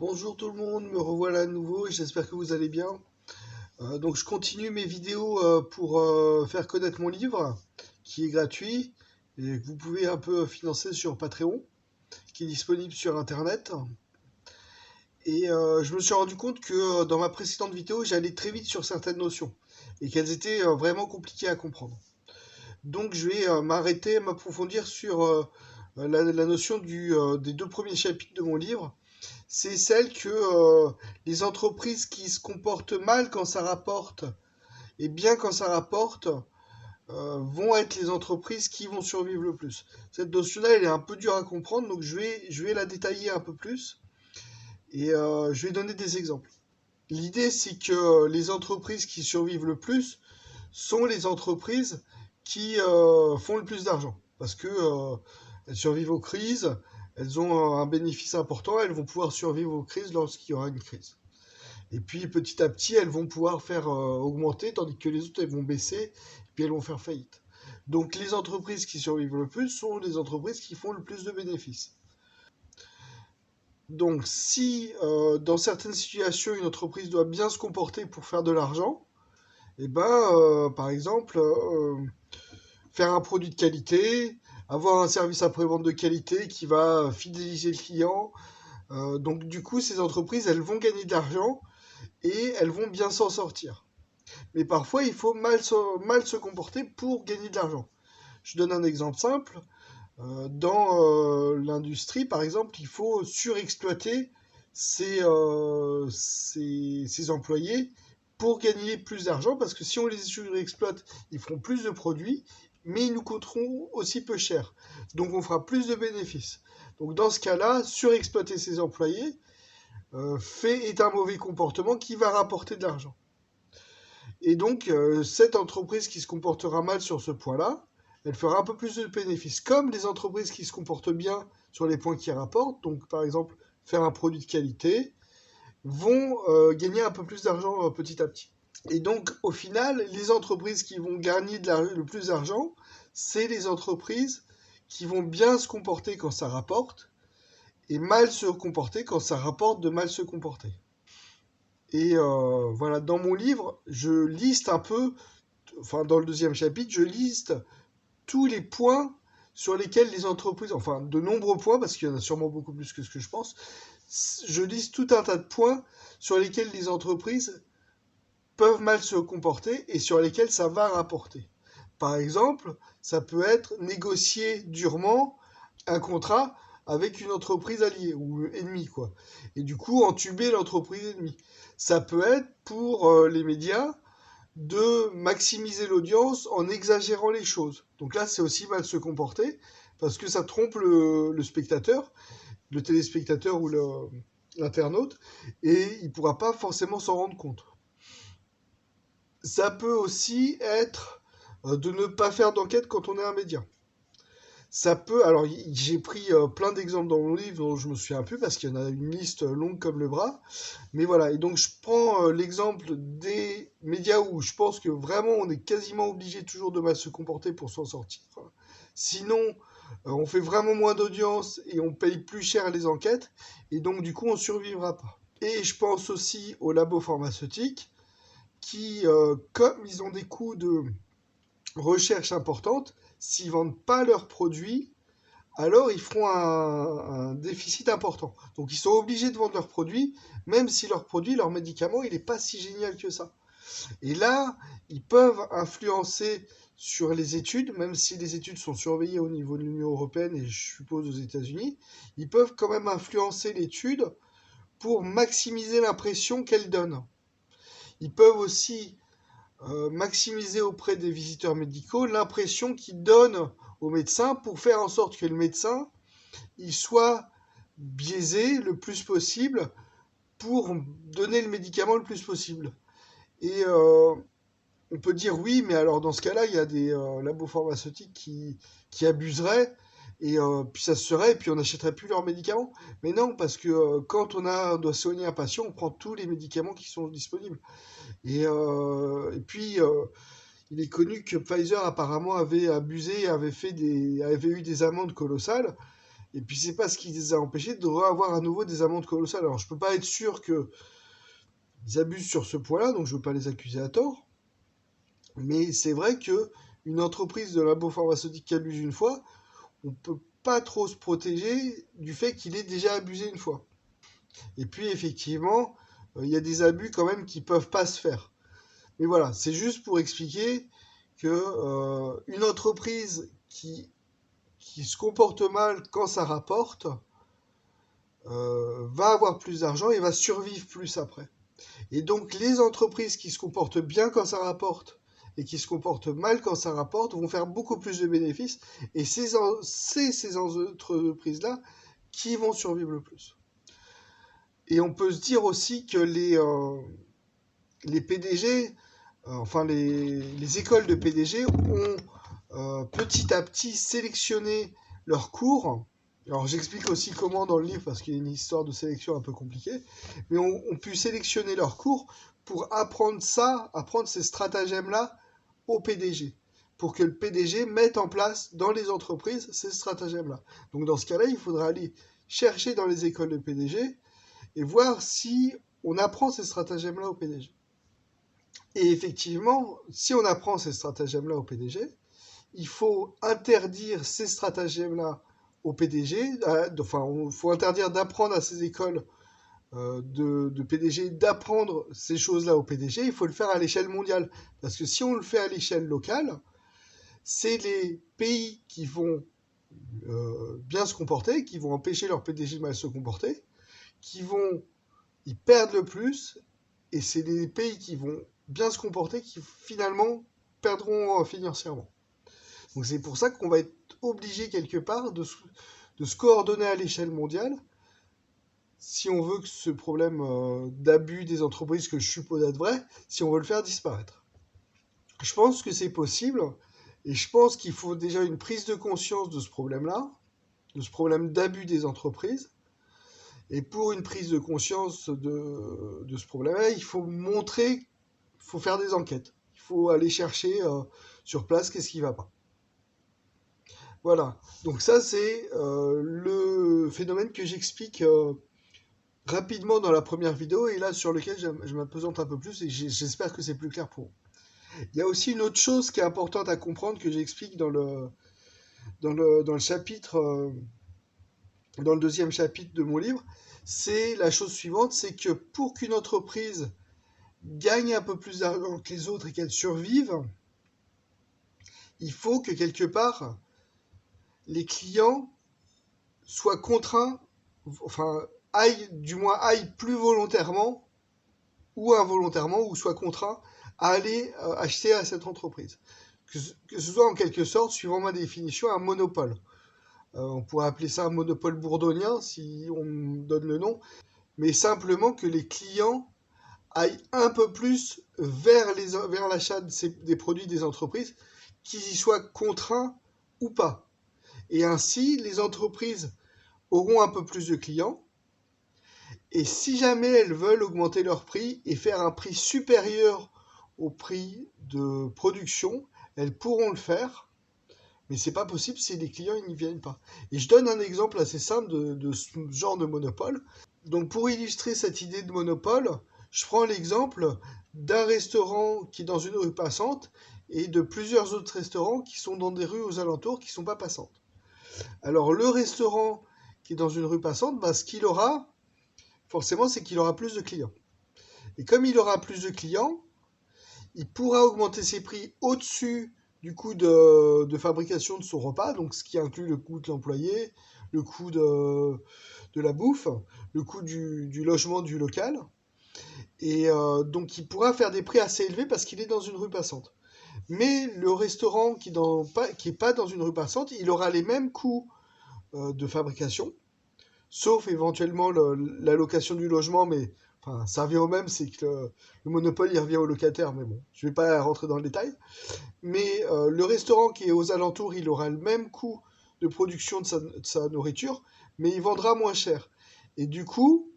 Bonjour tout le monde, me revoilà à nouveau et j'espère que vous allez bien. Donc je continue mes vidéos pour faire connaître mon livre qui est gratuit et que vous pouvez un peu financer sur Patreon, qui est disponible sur Internet. Et je me suis rendu compte que dans ma précédente vidéo, j'allais très vite sur certaines notions et qu'elles étaient vraiment compliquées à comprendre. Donc je vais m'arrêter, m'approfondir sur la notion des deux premiers chapitres de mon livre. C'est celle que les entreprises qui se comportent mal quand ça rapporte et bien quand ça rapporte vont être les entreprises qui vont survivre le plus. Cette notion-là, elle est un peu dure à comprendre, donc je vais la détailler un peu plus et je vais donner des exemples. L'idée, c'est que les entreprises qui survivent le plus sont les entreprises qui font le plus d'argent. Parce que elles survivent aux crises, elles ont un bénéfice important, elles vont pouvoir survivre aux crises lorsqu'il y aura une crise. Et puis petit à petit, elles vont pouvoir faire augmenter, tandis que les autres, elles vont baisser, et puis elles vont faire faillite. Donc les entreprises qui survivent le plus sont les entreprises qui font le plus de bénéfices. Donc si dans certaines situations, une entreprise doit bien se comporter pour faire de l'argent, et par exemple, faire un produit de qualité, avoir un service après-vente de qualité qui va fidéliser le client. Donc du coup, ces entreprises, elles vont gagner de l'argent et elles vont bien s'en sortir. Mais parfois, il faut mal se comporter pour gagner de l'argent. Je donne un exemple simple. Dans l'industrie, par exemple, il faut surexploiter ses employés pour gagner plus d'argent, parce que si on les surexploite, ils feront plus de produits, mais ils nous coûteront aussi peu cher. Donc on fera plus de bénéfices. Donc dans ce cas-là, surexploiter ses employés est un mauvais comportement qui va rapporter de l'argent. Et donc, cette entreprise qui se comportera mal sur ce point-là, elle fera un peu plus de bénéfices. Comme les entreprises qui se comportent bien sur les points qui rapportent, donc par exemple faire un produit de qualité, vont gagner un peu plus d'argent petit à petit. Et donc, au final, les entreprises qui vont gagner le plus d'argent, c'est les entreprises qui vont bien se comporter quand ça rapporte et mal se comporter quand ça rapporte de mal se comporter. Et voilà, dans mon livre, je liste un peu, enfin dans le deuxième chapitre, je liste tous les points sur lesquels les entreprises, enfin de nombreux points, parce qu'il y en a sûrement beaucoup plus que ce que je pense, je liste tout un tas de points sur lesquels les entreprises peuvent mal se comporter et sur lesquels ça va rapporter. Par exemple, ça peut être négocier durement un contrat avec une entreprise alliée ou ennemie, quoi. Et du coup, entuber l'entreprise ennemie. Ça peut être pour les médias de maximiser l'audience en exagérant les choses. Donc là, c'est aussi mal se comporter parce que ça trompe le spectateur, le téléspectateur ou l'internaute, et il ne pourra pas forcément s'en rendre compte. Ça peut aussi être de ne pas faire d'enquête quand on est un média. Ça peut, alors j'ai pris plein d'exemples dans mon livre dont je me souviens plus parce qu'il y en a une liste longue comme le bras, mais voilà. Et donc je prends l'exemple des médias où je pense que vraiment on est quasiment obligé toujours de mal se comporter pour s'en sortir. Sinon, on fait vraiment moins d'audience et on paye plus cher les enquêtes et donc du coup on survivra pas. Et je pense aussi aux labos pharmaceutiques qui, comme ils ont des coûts de recherche importantes, s'ils vendent pas leurs produits, alors ils feront un déficit important. Donc ils sont obligés de vendre leurs produits, même si leur produit, leur médicament, il n'est pas si génial que ça. Et là, ils peuvent influencer sur les études, même si les études sont surveillées au niveau de l'Union européenne et je suppose aux États-Unis, ils peuvent quand même influencer l'étude pour maximiser l'impression qu'elle donne. Ils peuvent aussi maximiser auprès des visiteurs médicaux l'impression qu'ils donnent au médecin pour faire en sorte que le médecin il soit biaisé le plus possible pour donner le médicament le plus possible. Et on peut dire oui, mais alors dans ce cas-là, il y a des labos pharmaceutiques qui abuseraient, et puis ça se serait, et puis on n'achèterait plus leurs médicaments. Mais non, parce que quand on doit soigner un patient, on prend tous les médicaments qui sont disponibles. Et puis, il est connu que Pfizer apparemment avait abusé, avait eu des amendes colossales, Et puis c'est pas ce qui les a empêchés de revoir à nouveau des amendes colossales. Alors je peux pas être sûr qu'ils abusent sur ce point-là, donc je veux pas les accuser à tort. Mais c'est vrai que une entreprise de labo pharmaceutique qui abuse une fois, on peut pas trop se protéger du fait qu'il ait déjà abusé une fois. Et puis effectivement, il y a des abus quand même qui peuvent pas se faire. Mais voilà, c'est juste pour expliquer que une entreprise qui se comporte mal quand ça rapporte va avoir plus d'argent et va survivre plus après. Et donc les entreprises qui se comportent bien quand ça rapporte et qui se comportent mal quand ça rapporte vont faire beaucoup plus de bénéfices et c'est ces entreprises-là qui vont survivre le plus. Et on peut se dire aussi que les PDG, enfin les écoles de PDG ont petit à petit sélectionné leurs cours. Alors j'explique aussi comment dans le livre parce qu'il y a une histoire de sélection un peu compliquée, mais on pu sélectionner leurs cours pour apprendre ces stratagèmes-là au PDG, pour que le PDG mette en place dans les entreprises ces stratagèmes-là. Donc dans ce cas-là, il faudra aller chercher dans les écoles de PDG et voir si on apprend ces stratagèmes-là au PDG. Et effectivement, si on apprend ces stratagèmes-là au PDG, il faut interdire ces stratagèmes-là au PDG, enfin, il faut interdire d'apprendre à ces écoles de PDG d'apprendre ces choses-là au PDG, il faut le faire à l'échelle mondiale. Parce que si on le fait à l'échelle locale, c'est les pays qui vont bien se comporter, qui vont empêcher leur PDG de mal se comporter, qui vont y perdre le plus, et c'est les pays qui vont bien se comporter qui finalement perdront financièrement. Donc c'est pour ça qu'on va être obligé quelque part de se coordonner à l'échelle mondiale si on veut que ce problème d'abus des entreprises, que je suppose être vrai, si on veut le faire disparaître. Je pense que c'est possible et je pense qu'il faut déjà une prise de conscience de ce problème-là, de ce problème d'abus des entreprises. Et pour une prise de conscience de ce problème-là, il faut montrer, il faut faire des enquêtes. Il faut aller chercher sur place qu'est-ce qui ne va pas. Voilà, donc ça c'est le phénomène que j'explique rapidement dans la première vidéo et là sur lequel je m'apesante un peu plus et j'espère que c'est plus clair pour vous. Il y a aussi une autre chose qui est importante à comprendre que j'explique dans le chapitre, dans le deuxième chapitre de mon livre, c'est la chose suivante, c'est que pour qu'une entreprise gagne un peu plus d'argent que les autres et qu'elle survive, il faut que quelque part les clients soient contraints, enfin aillent plus volontairement ou involontairement ou soient contraints à aller acheter à cette entreprise. Que ce soit en quelque sorte, suivant ma définition, un monopole. On pourrait appeler ça un monopole bourdonien si on donne le nom, mais simplement que les clients aillent un peu plus vers l'achat des produits des entreprises, qu'ils y soient contraints ou pas. Et ainsi, les entreprises auront un peu plus de clients. Et si jamais elles veulent augmenter leur prix et faire un prix supérieur au prix de production, elles pourront le faire. Mais c'est pas possible si les clients n'y viennent pas. Et je donne un exemple assez simple de ce genre de monopole. Donc pour illustrer cette idée de monopole, je prends l'exemple d'un restaurant qui est dans une rue passante et de plusieurs autres restaurants qui sont dans des rues aux alentours qui ne sont pas passantes. Alors le restaurant qui est dans une rue passante, bah, ce qu'il aura, forcément, c'est qu'il aura plus de clients. Et comme il aura plus de clients, il pourra augmenter ses prix au-dessus du coût de fabrication de son repas, donc ce qui inclut le coût de l'employé, le coût de la bouffe, le coût du logement du local. Et donc il pourra faire des prix assez élevés parce qu'il est dans une rue passante. Mais le restaurant qui n'est pas dans une rue passante, il aura les mêmes coûts de fabrication, sauf éventuellement la location du logement, mais enfin, ça revient au même, c'est que le monopole, il revient au locataire, mais bon, je ne vais pas rentrer dans le détail. Mais le restaurant qui est aux alentours, il aura le même coût de production de sa nourriture, mais il vendra moins cher. Et du coup,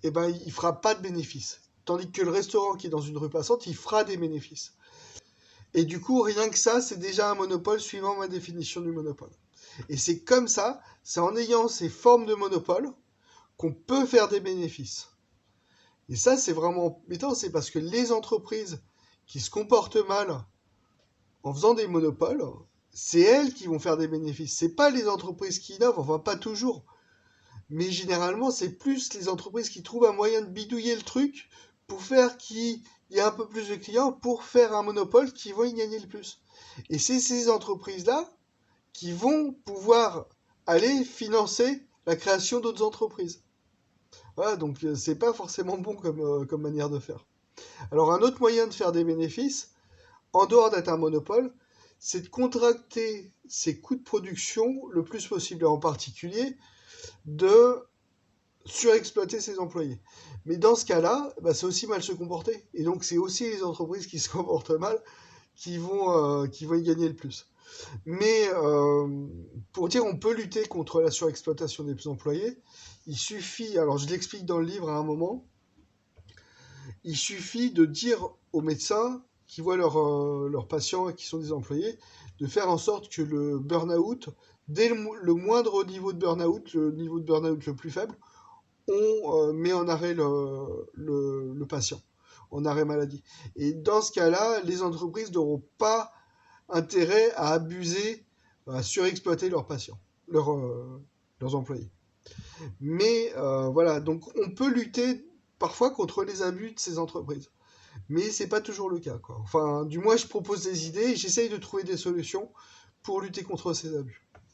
eh ben, il ne fera pas de bénéfices. Tandis que le restaurant qui est dans une rue passante, il fera des bénéfices. Et du coup, rien que ça, c'est déjà un monopole suivant ma définition du monopole. Et c'est comme ça, c'est en ayant ces formes de monopole qu'on peut faire des bénéfices. Et ça, c'est vraiment embêtant, c'est parce que les entreprises qui se comportent mal en faisant des monopoles, c'est elles qui vont faire des bénéfices. C'est pas les entreprises qui innovent, enfin pas toujours. Mais généralement, c'est plus les entreprises qui trouvent un moyen de bidouiller le truc pour faire qu'il y ait un peu plus de clients, pour faire un monopole qui vont y gagner le plus. Et c'est ces entreprises-là qui vont pouvoir aller financer la création d'autres entreprises. Voilà, donc c'est pas forcément bon comme manière de faire. Alors un autre moyen de faire des bénéfices, en dehors d'être un monopole, c'est de contracter ses coûts de production le plus possible, en particulier de surexploiter ses employés. Mais dans ce cas-là, bah, c'est aussi mal se comporter. Et donc c'est aussi les entreprises qui se comportent mal qui vont y gagner le plus. Mais pour dire on peut lutter contre la surexploitation des employés, il suffit, alors je l'explique dans le livre à un moment, il suffit de dire aux médecins qui voient leurs patients et qui sont des employés, de faire en sorte que le burn-out, dès le moindre niveau de burn-out, le niveau de burn-out le plus faible, on met en arrêt le patient, en arrêt maladie. Et dans ce cas-là, les entreprises n'auront pas intérêt à abuser, à surexploiter leurs patients, leurs employés. Mais voilà, donc on peut lutter parfois contre les abus de ces entreprises. Mais c'est pas toujours le cas, quoi. Enfin, du moins, je propose des idées et j'essaye de trouver des solutions pour lutter contre ces abus.